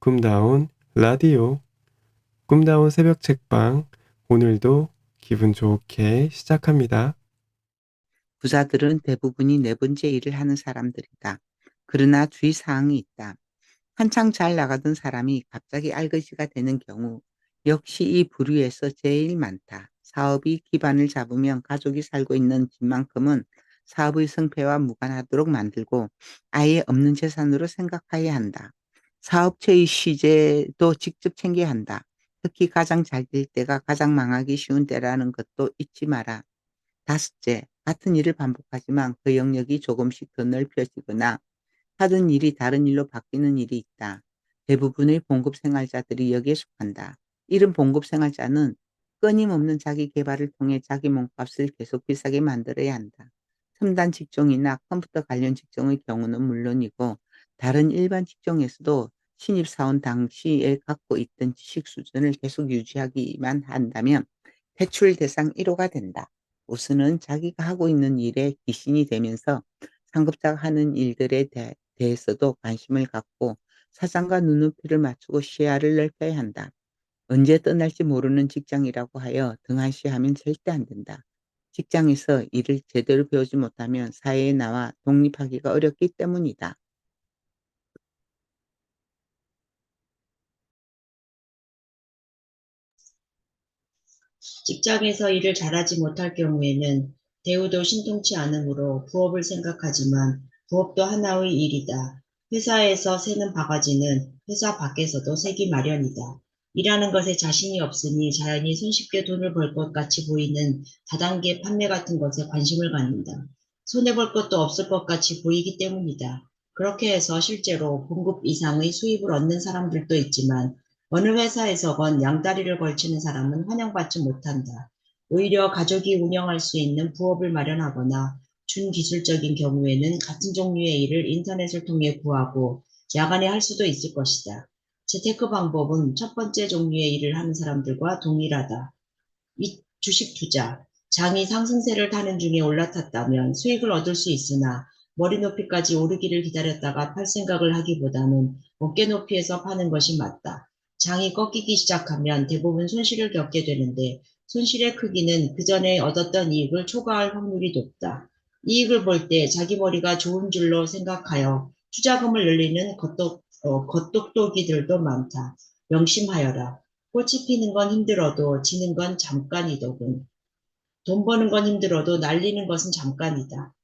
꿈다운 라디오, 꿈다운 새벽 책방, 오늘도 기분 좋게 시작합니다. 부자들은 대부분이 네 번째 일을 하는 사람들이다. 그러나 주의사항이 있다. 한창 잘 나가던 사람이 갑자기 알거지가 되는 경우 역시 이 부류에서 제일 많다. 사업이 기반을 잡으면 가족이 살고 있는 집만큼은 사업의 성패와 무관하도록 만들고 아예 없는 재산으로 생각해야 한다. 사업체의 시제도 직접 챙겨야 한다. 특히 가장 잘 될 때가 가장 망하기 쉬운 때라는 것도 잊지 마라. 다섯째, 같은 일을 반복하지만 그 영역이 조금씩 더 넓혀지거나 하던 일이 다른 일로 바뀌는 일이 있다. 대부분의 봉급 생활자들이 여기에 속한다. 이런 봉급 생활자는 끊임없는 자기 개발을 통해 자기 몸값을 계속 비싸게 만들어야 한다. 첨단 직종이나 컴퓨터 관련 직종의 경우는 물론이고 다른 일반 직종에서도 신입사원 당시에 갖고 있던 지식 수준을 계속 유지하기만 한다면 대출 대상 1호가 된다. 우선은 자기가 하고 있는 일에 귀신이 되면서 상급자가 하는 일들에 대해서도 관심을 갖고 사장과 눈높이를 맞추고 시야를 넓혀야 한다. 언제 떠날지 모르는 직장이라고 하여 등한시하면 절대 안 된다. 직장에서 일을 제대로 배우지 못하면 사회에 나와 독립하기가 어렵기 때문이다. 직장에서 일을 잘하지 못할 경우에는 대우도 신통치 않으므로 부업을 생각하지만 부업도 하나의 일이다. 회사에서 새는 바가지는 회사 밖에서도 새기 마련이다. 일하는 것에 자신이 없으니 자연히 손쉽게 돈을 벌 것 같이 보이는 다단계 판매 같은 것에 관심을 갖는다. 손해볼 것도 없을 것 같이 보이기 때문이다. 그렇게 해서 실제로 봉급 이상의 수입을 얻는 사람들도 있지만 어느 회사에서건 양다리를 걸치는 사람은 환영받지 못한다. 오히려 가족이 운영할 수 있는 부업을 마련하거나 준기술적인 경우에는 같은 종류의 일을 인터넷을 통해 구하고 야간에 할 수도 있을 것이다. 재테크 방법은 첫 번째 종류의 일을 하는 사람들과 동일하다. 주식 투자. 장이 상승세를 타는 중에 올라탔다면 수익을 얻을 수 있으나 머리 높이까지 오르기를 기다렸다가 팔 생각을 하기보다는 어깨 높이에서 파는 것이 맞다. 장이 꺾이기 시작하면 대부분 손실을 겪게 되는데 손실의 크기는 그 전에 얻었던 이익을 초과할 확률이 높다. 이익을 볼 때 자기 머리가 좋은 줄로 생각하여 투자금을 늘리는 겉똑똑이들도 많다. 명심하여라. 꽃이 피는 건 힘들어도 지는 건 잠깐이더군. 돈 버는 건 힘들어도 날리는 것은 잠깐이다.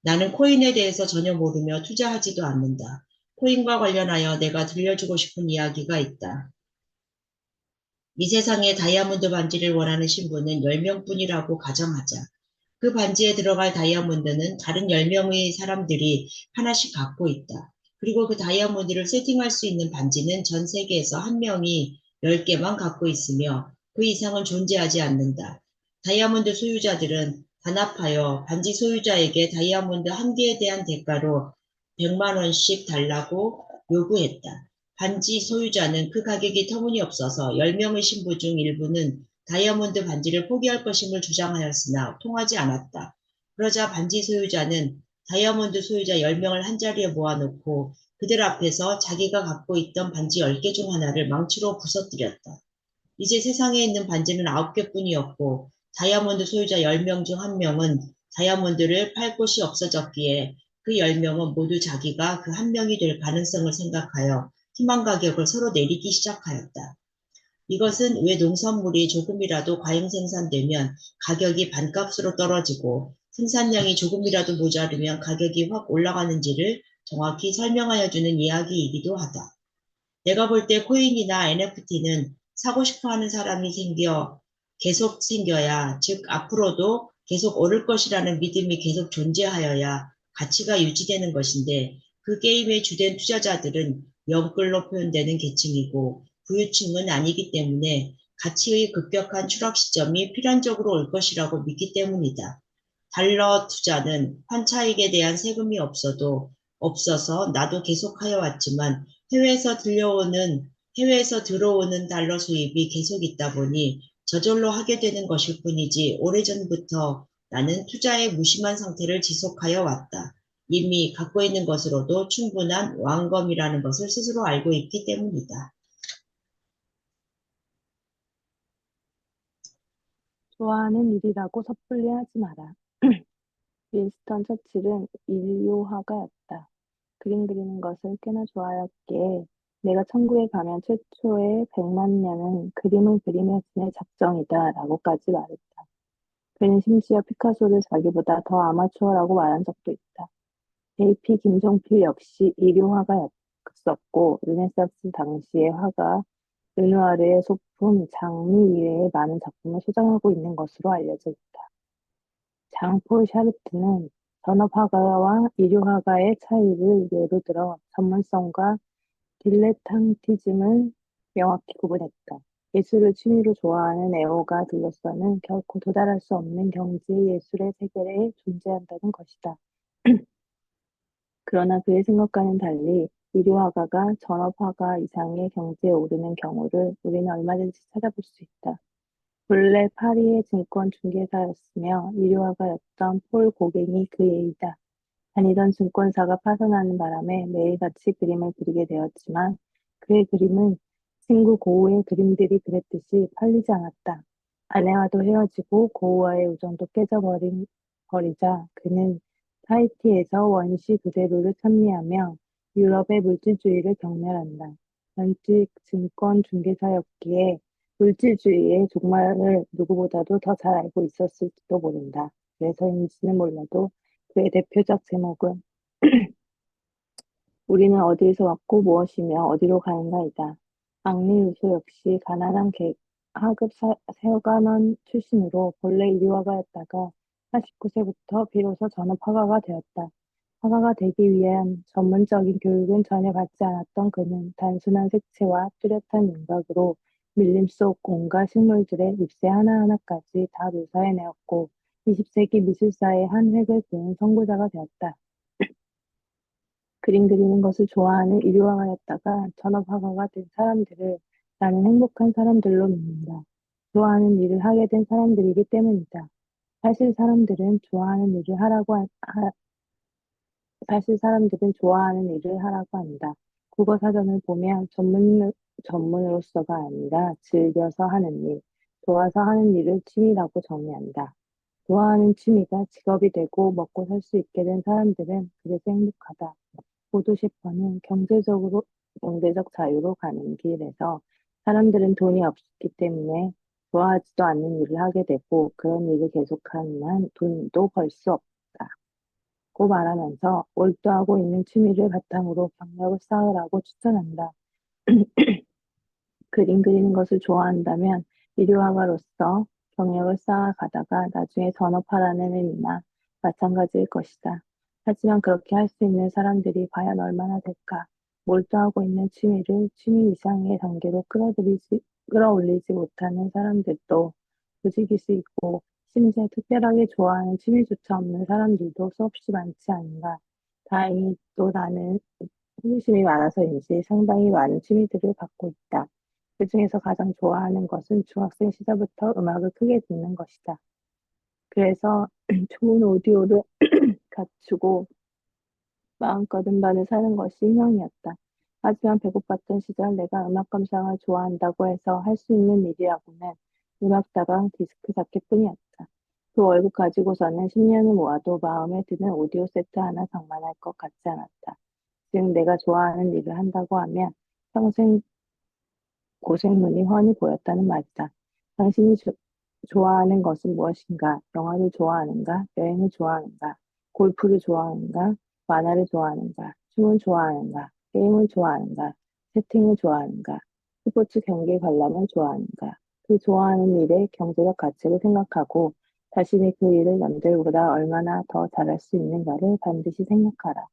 나는 코인에 대해서 전혀 모르며 투자하지도 않는다. 코인과 관련하여 내가 들려주고 싶은 이야기가 있다. 이 세상에 다이아몬드 반지를 원하는 신부는 10명뿐이라고 가정하자. 그 반지에 들어갈 다이아몬드는 다른 10명의 사람들이 하나씩 갖고 있다. 그리고 그 다이아몬드를 세팅할 수 있는 반지는 전 세계에서 한 명이 10개만 갖고 있으며 그 이상은 존재하지 않는다. 다이아몬드 소유자들은 단합하여 반지 소유자에게 다이아몬드 한 개에 대한 대가로 100만 원씩 달라고 요구했다. 반지 소유자는 그 가격이 터무니없어서 10명의 신부 중 일부는 다이아몬드 반지를 포기할 것임을 주장하였으나 통하지 않았다. 그러자 반지 소유자는 다이아몬드 소유자 10명을 한자리에 모아놓고 그들 앞에서 자기가 갖고 있던 반지 10개 중 하나를 망치로 부서뜨렸다. 이제 세상에 있는 반지는 9개뿐이었고 다이아몬드 소유자 10명 중 1명은 다이아몬드를 팔 곳이 없어졌기에 그 10명은 모두 자기가 그 한 명이 될 가능성을 생각하여 희망 가격을 서로 내리기 시작하였다. 이것은 왜 농산물이 조금이라도 과잉 생산되면 가격이 반값으로 떨어지고 생산량이 조금이라도 모자르면 가격이 확 올라가는지를 정확히 설명하여 주는 이야기이기도 하다. 내가 볼 때 코인이나 NFT는 사고 싶어 하는 사람이 계속 생겨야, 즉 앞으로도 계속 오를 것이라는 믿음이 계속 존재하여야 가치가 유지되는 것인데 그 게임의 주된 투자자들은 영끌로 표현되는 계층이고 부유층은 아니기 때문에 가치의 급격한 추락 시점이 필연적으로 올 것이라고 믿기 때문이다. 달러 투자는 환차익에 대한 세금이 없어서 나도 계속하여 왔지만 해외에서 들어오는 달러 수입이 계속 있다 보니 저절로 하게 되는 것일 뿐이지 오래전부터 나는 투자의 무심한 상태를 지속하여 왔다. 이미 갖고 있는 것으로도 충분한 왕검이라는 것을 스스로 알고 있기 때문이다. 좋아하는 일이라고 섣불리 하지 마라. 윈스턴 처칠은 인류화가였다. 그림 그리는 것을 꽤나 좋아하였기에 내가 천국에 가면 최초의 100만 년은 그림을 그리며 지낼 작정이다 라고까지 말했다. 그는 심지어 피카소를 자기보다 더 아마추어라고 말한 적도 있다. AP 김종필 역시 인류화가였었고 르네상스 당시의 화가 르누아르의 소품 장미 이외에 많은 작품을 소장하고 있는 것으로 알려져 있다. 장폴 샤르트는 전업화가와 일류화가의 차이를 예로 들어 전문성과 딜레탕티즘을 명확히 구분했다. 예술을 취미로 좋아하는 애호가들로서는 결코 도달할 수 없는 경지의 예술의 세계에 존재한다는 것이다. 그러나 그의 생각과는 달리 일류화가가 전업화가 이상의 경지에 오르는 경우를 우리는 얼마든지 찾아볼 수 있다. 본래 파리의 증권 중개사였으며 일류화가였던 폴 고갱이 그 예이다. 다니던 증권사가 파산하는 바람에 매일같이 그림을 그리게 되었지만 그의 그림은 친구 고우의 그림들이 그랬듯이 팔리지 않았다. 아내와도 헤어지고 고우와의 우정도 버리자 그는 타히티에서 원시 그대로를 찬미하며 유럽의 물질주의를 경멸한다. 전직 증권 중개사였기에 물질주의의 종말을 누구보다도 더 잘 알고 있었을지도 모른다. 그래서인지는 몰라도 그의 대표적 제목은 우리는 어디에서 왔고 무엇이며 어디로 가는가이다. 앙리 루소 역시 가난한 하급 세관원 출신으로 본래 이리화가였다가 49세부터 비로소 전업 화가가 되었다. 화가가 되기 위한 전문적인 교육은 전혀 받지 않았던 그는 단순한 색채와 뚜렷한 윤곽으로 밀림 속 온갖 식물들의 잎새 하나하나까지 다 묘사해내었고 20세기 미술사의 한 획을 그은 선구자가 되었다. 그림 그리는 것을 좋아하는 일요화가였다가 전업화가가 된 사람들을 나는 행복한 사람들로 믿는다. 좋아하는 일을 하게 된 사람들이기 때문이다. 사실 사람들은 좋아하는 일을 사실 사람들은 좋아하는 일을 하라고 한다. 국어 사전을 보면 전문으로서가 아니라 즐겨서 하는 일, 좋아서 하는 일을 취미라고 정의한다. 좋아하는 취미가 직업이 되고 먹고 살 수 있게 된 사람들은 그래서 행복하다. 보도 셰퍼는 경제적 자유로 가는 길에서 사람들은 돈이 없기 때문에 좋아하지도 않는 일을 하게 되고 그런 일을 계속하는 한 돈도 벌 수 없다고 말하면서 몰두하고 있는 취미를 바탕으로 경력을 쌓으라고 추천한다. 그림 그리는 것을 좋아한다면 일요화가로서 경력을 쌓아가다가 나중에 전업하라는 의미나 마찬가지일 것이다. 하지만 그렇게 할 수 있는 사람들이 과연 얼마나 될까? 몰두하고 있는 취미를 취미 이상의 단계로 끌어올리지 못하는 사람들도 조직일 수 있고, 심지어 특별하게 좋아하는 취미조차 없는 사람들도 수없이 많지 않은가. 다행히 또 나는 호기심이 많아서인지 상당히 많은 취미들을 갖고 있다. 그중에서 가장 좋아하는 것은 중학생 시절부터 음악을 크게 듣는 것이다. 그래서 좋은 오디오를 갖추고 마음껏 음반을 사는 것이 희망이었다. 하지만 배고팠던 시절 내가 음악 감상을 좋아한다고 해서 할 수 있는 일이라고는 음악다방 디스크 자켓뿐이었다. 그 월급 가지고서는 10년을 모아도 마음에 드는 오디오 세트 하나 장만할 것 같지 않았다. 즉 내가 좋아하는 일을 한다고 하면 평생 고생문이 훤히 보였다는 말이다. 당신이 좋아하는 것은 무엇인가? 영화를 좋아하는가? 여행을 좋아하는가? 골프를 좋아하는가? 만화를 좋아하는가? 춤을 좋아하는가? 게임을 좋아하는가? 채팅을 좋아하는가? 스포츠 경기 관람을 좋아하는가? 그 좋아하는 일의 경제적 가치를 생각하고 자신이 그 일을 남들보다 얼마나 더 잘할 수 있는가를 반드시 생각하라.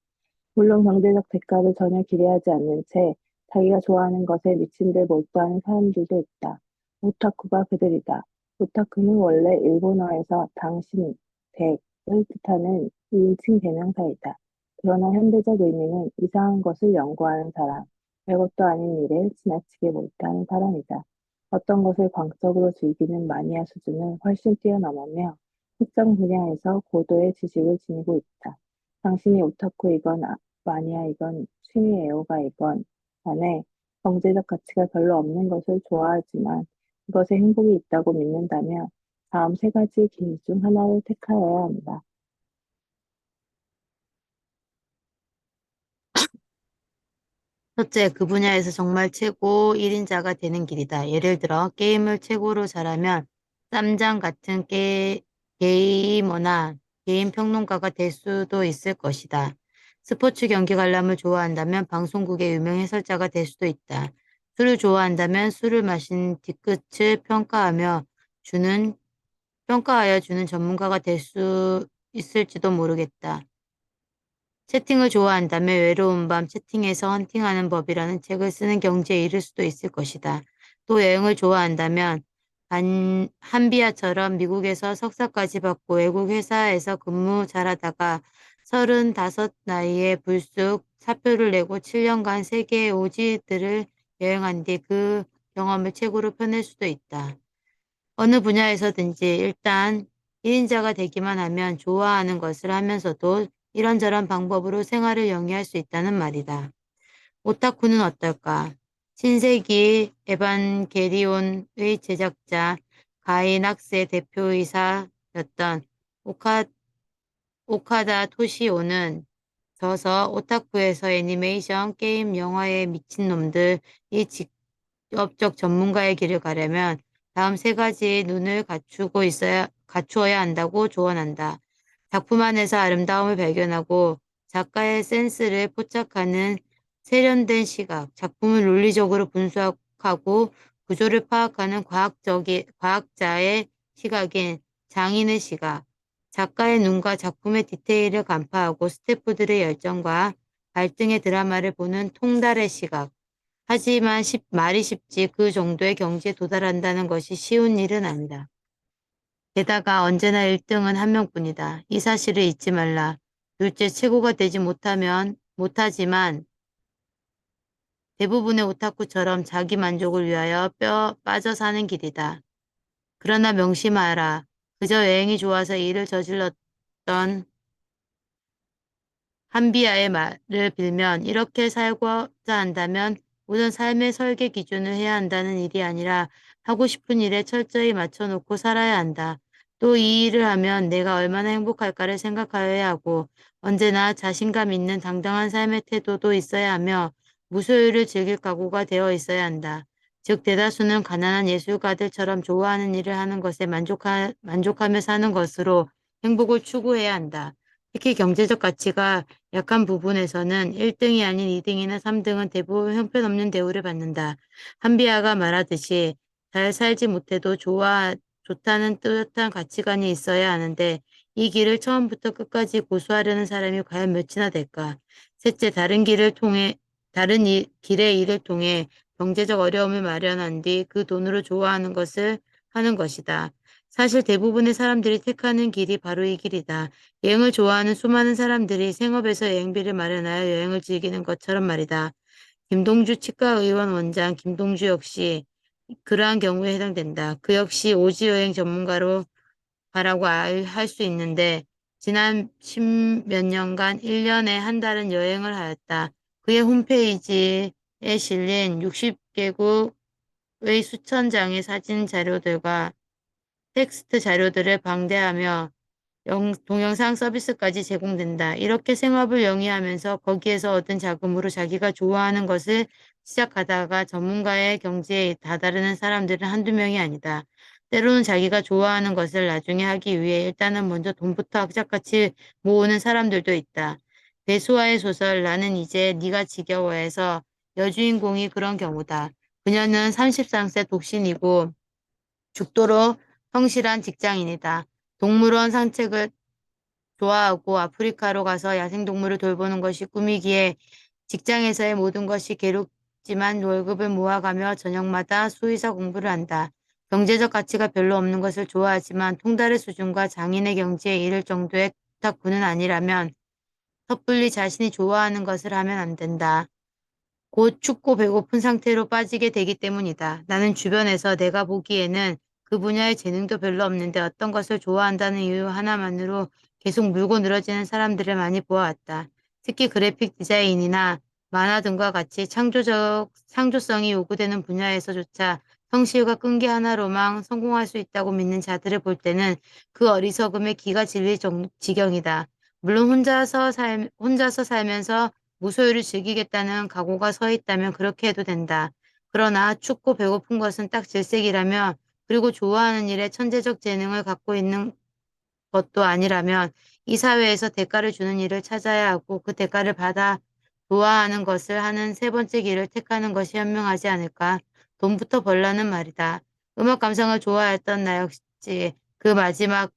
물론 경제적 대가를 전혀 기대하지 않는 채 자기가 좋아하는 것에 미친 듯 몰두하는 사람들도 있다. 오타쿠가 그들이다. 오타쿠는 원래 일본어에서 당신, 댁을 뜻하는 2인칭 대명사이다. 그러나 현대적 의미는 이상한 것을 연구하는 사람, 별것도 아닌 일에 지나치게 몰두하는 사람이다. 어떤 것을 광적으로 즐기는 마니아 수준을 훨씬 뛰어넘으며 특정 분야에서 고도의 지식을 지니고 있다. 당신이 오타쿠이건 마니아이건 취미 애호가이건 간에 경제적 가치가 별로 없는 것을 좋아하지만 그것에 행복이 있다고 믿는다면 다음 세 가지 길 중 하나를 택하여야 한다. 첫째, 그 분야에서 정말 최고 1인자가 되는 길이다. 예를 들어, 게임을 최고로 잘하면 쌈장 같은 게이머나 게임 평론가가 될 수도 있을 것이다. 스포츠 경기 관람을 좋아한다면 방송국의 유명 해설자가 될 수도 있다. 술을 좋아한다면 술을 마신 뒤끝을 평가하여 주는 전문가가 될 수 있을지도 모르겠다. 채팅을 좋아한다면 외로운 밤 채팅에서 헌팅하는 법이라는 책을 쓰는 경지에 이를 수도 있을 것이다. 또 여행을 좋아한다면 한비아처럼 미국에서 석사까지 받고 외국 회사에서 근무 잘하다가 35 나이에 불쑥 사표를 내고 7년간 세계의 오지들을 여행한 뒤 그 경험을 책으로 펴낼 수도 있다. 어느 분야에서든지 일단 1인자가 되기만 하면 좋아하는 것을 하면서도 이런저런 방법으로 생활을 영위할 수 있다는 말이다. 오타쿠는 어떨까? 신세기 에반게리온의 제작자 가이 낙스의 대표이사였던 오카다 토시오는 저서 오타쿠에서 애니메이션, 게임, 영화에 미친 놈들이 직업적 전문가의 길을 가려면 다음 세 가지의 눈을 갖추어야 한다고 조언한다. 작품 안에서 아름다움을 발견하고 작가의 센스를 포착하는 세련된 시각, 작품을 논리적으로 분석하고 구조를 파악하는 과학자의 시각인 장인의 시각, 작가의 눈과 작품의 디테일을 간파하고 스태프들의 열정과 갈등의 드라마를 보는 통달의 시각. 하지만 말이 쉽지 그 정도의 경지에 도달한다는 것이 쉬운 일은 아니다. 게다가 언제나 1등은 한 명뿐이다. 이 사실을 잊지 말라. 둘째, 최고가 되지 못하지만 대부분의 오타쿠처럼 자기 만족을 위하여 뼈 빠져 사는 길이다. 그러나 명심하라. 그저 여행이 좋아서 일을 저질렀던 한비아의 말을 빌면 이렇게 살고자 한다면 우선 삶의 설계 기준을 해야 한다는 일이 아니라 하고 싶은 일에 철저히 맞춰놓고 살아야 한다. 또 이 일을 하면 내가 얼마나 행복할까를 생각하여야 하고 언제나 자신감 있는 당당한 삶의 태도도 있어야 하며 무소유를 즐길 각오가 되어 있어야 한다. 즉 대다수는 가난한 예술가들처럼 좋아하는 일을 하는 것에 만족하며 사는 것으로 행복을 추구해야 한다. 특히 경제적 가치가 약한 부분에서는 1등이 아닌 2등이나 3등은 대부분 형편없는 대우를 받는다. 한비아가 말하듯이 잘 살지 못해도 좋다는 뚜렷한 가치관이 있어야 하는데 이 길을 처음부터 끝까지 고수하려는 사람이 과연 몇이나 될까? 셋째, 길의 일을 통해 경제적 어려움을 마련한 뒤 그 돈으로 좋아하는 것을 하는 것이다. 사실 대부분의 사람들이 택하는 길이 바로 이 길이다. 여행을 좋아하는 수많은 사람들이 생업에서 여행비를 마련하여 여행을 즐기는 것처럼 말이다. 김동주 치과의원 원장 김동주 역시 그러한 경우에 해당된다. 그 역시 오지여행 전문가로 가라고 할 수 있는데 지난 10몇 년간 1년에 한 달은 여행을 하였다. 그의 홈페이지에 실린 60개국의 수천 장의 사진 자료들과 텍스트 자료들을 방대하며 동영상 서비스까지 제공된다. 이렇게 생업을 영위하면서 거기에서 얻은 자금으로 자기가 좋아하는 것을 시작하다가 전문가의 경지에 다다르는 사람들은 한두 명이 아니다. 때로는 자기가 좋아하는 것을 나중에 하기 위해 일단은 먼저 돈부터 악착같이 모으는 사람들도 있다. 배수아의 소설 나는 이제 네가 지겨워해서 여주인공이 그런 경우다. 그녀는 33세 독신이고 죽도록 성실한 직장인이다. 동물원 산책을 좋아하고 아프리카로 가서 야생동물을 돌보는 것이 꿈이기에 직장에서의 모든 것이 괴롭지만 월급을 모아가며 저녁마다 수의사 공부를 한다. 경제적 가치가 별로 없는 것을 좋아하지만 통달의 수준과 장인의 경지에 이를 정도의 오타쿠는 아니라면 섣불리 자신이 좋아하는 것을 하면 안 된다. 곧 춥고 배고픈 상태로 빠지게 되기 때문이다. 나는 주변에서 내가 보기에는 그 분야의 재능도 별로 없는데 어떤 것을 좋아한다는 이유 하나만으로 계속 물고 늘어지는 사람들을 많이 보아왔다. 특히 그래픽 디자인이나 만화 등과 같이 창조성이 요구되는 분야에서조차 성실과 끈기 하나로만 성공할 수 있다고 믿는 자들을 볼 때는 그 어리석음에 기가 질릴 지경이다. 물론 혼자서 살면서 무소유를 즐기겠다는 각오가 서 있다면 그렇게 해도 된다. 그러나 춥고 배고픈 것은 딱 질색이라며 그리고 좋아하는 일에 천재적 재능을 갖고 있는 것도 아니라면 이 사회에서 대가를 주는 일을 찾아야 하고 그 대가를 받아 좋아하는 것을 하는 세 번째 길을 택하는 것이 현명하지 않을까. 돈부터 벌라는 말이다. 음악 감상을 좋아했던 나 역시 그 마지막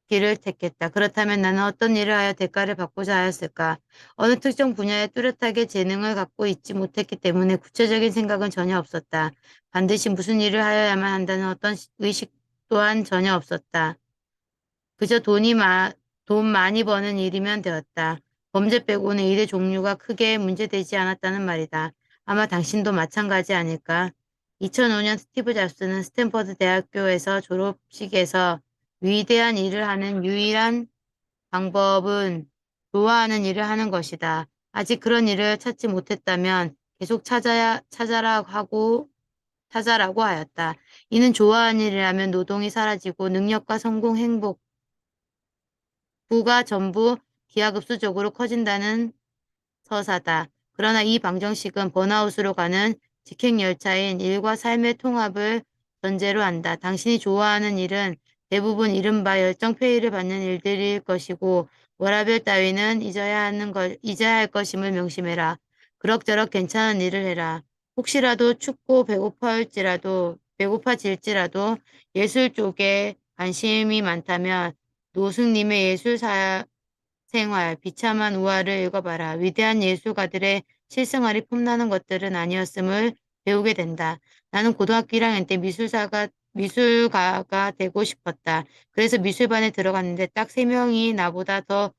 길을 택했다. 그렇다면 나는 어떤 일을 하여 대가를 받고자 하였을까? 어느 특정 분야에 뚜렷하게 재능을 갖고 있지 못했기 때문에 구체적인 생각은 전혀 없었다. 반드시 무슨 일을 하여야만 한다는 어떤 의식 또한 전혀 없었다. 그저 돈 많이 버는 일이면 되었다. 범죄 빼고는 일의 종류가 크게 문제되지 않았다는 말이다. 아마 당신도 마찬가지 아닐까? 2005년 스티브 잡스는 스탠퍼드 대학교에서 졸업식에서 위대한 일을 하는 유일한 방법은 좋아하는 일을 하는 것이다. 아직 그런 일을 찾지 못했다면 계속 찾아라고 하였다. 이는 좋아하는 일이라면 노동이 사라지고 능력과 성공, 행복, 부가 전부 기하급수적으로 커진다는 서사다. 그러나 이 방정식은 번아웃으로 가는 직행열차인 일과 삶의 통합을 전제로 한다. 당신이 좋아하는 일은 대부분 이른바 열정페이를 받는 일들일 것이고 워라밸 따위는 잊어야 할 것임을 명심해라. 그럭저럭 괜찮은 일을 해라. 혹시라도 춥고 배고파질지라도 예술 쪽에 관심이 많다면 노승님의 생활, 비참한 우화를 읽어봐라. 위대한 예술가들의 실생활이 폼나는 것들은 아니었음을 배우게 된다. 나는 고등학교 1학년 때 미술가가 되고 싶었다. 그래서 미술반에 들어갔는데 딱 3명이 나보다 더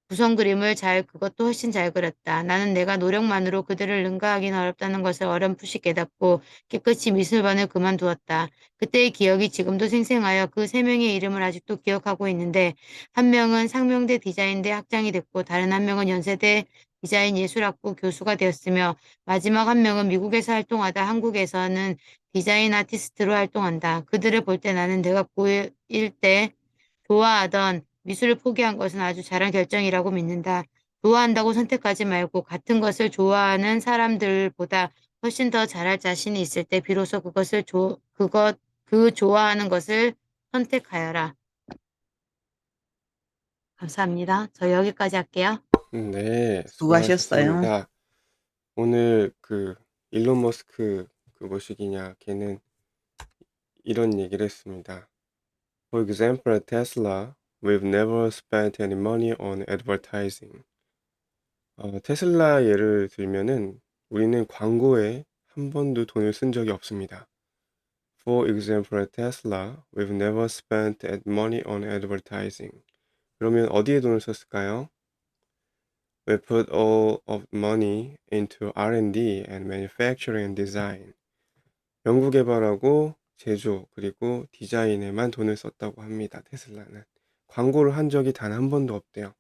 구성 그림을 그것도 훨씬 잘 그렸다. 나는 내가 노력만으로 그들을 능가하기는 어렵다는 것을 어렴풋이 깨닫고 깨끗이 미술반을 그만두었다. 그때의 기억이 지금도 생생하여 그 3명의 이름을 아직도 기억하고 있는데 한 명은 상명대 디자인대 학장이 됐고 다른 한 명은 연세대 디자인 예술학부 교수가 되었으며 마지막 한 명은 미국에서 활동하다 한국에서는 디자인 아티스트로 활동한다. 그들을 볼 때 나는 내가 고1 때 좋아하던 미술을 포기한 것은 아주 잘한 결정이라고 믿는다. 좋아한다고 선택하지 말고 같은 것을 좋아하는 사람들보다 훨씬 더 잘할 자신이 있을 때 비로소 그 좋아하는 것을 선택하여라. 감사합니다. 저 여기까지 할게요. 네, 수고하셨어요. 수고하셨습니다. 오늘 일론 머스크 뭐시기냐, 걔는 이런 얘기를 했습니다. For example, at Tesla, we've never spent any money on advertising. 테슬라 예를 들면은 우리는 광고에 한 번도 돈을 쓴 적이 없습니다. For example, at Tesla, we've never spent money on advertising. 그러면 어디에 돈을 썼을까요? We put all of money into R&D and manufacturing and design. 연구 개발하고 제조 그리고 디자인에만 돈을 썼다고 합니다. 테슬라는 광고를 한 적이 단 한 번도 없대요.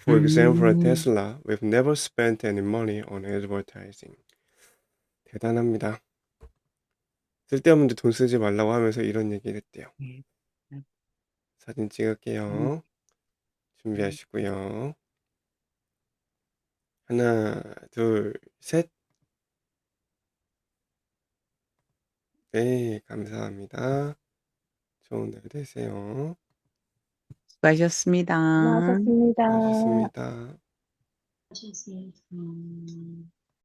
For example, at Tesla, we've never spent any money on advertising. 대단합니다. 쓸데없는 데 돈 쓰지 말라고 하면서 이런 얘기를 했대요. 네. 사진 찍을게요. 준비하시고요. 하나, 둘, 셋. 네, 감사합니다. 좋은 날 되세요. 수고하셨습니다. 수고하셨습니다. 수고하셨습니다. 하셨습니다.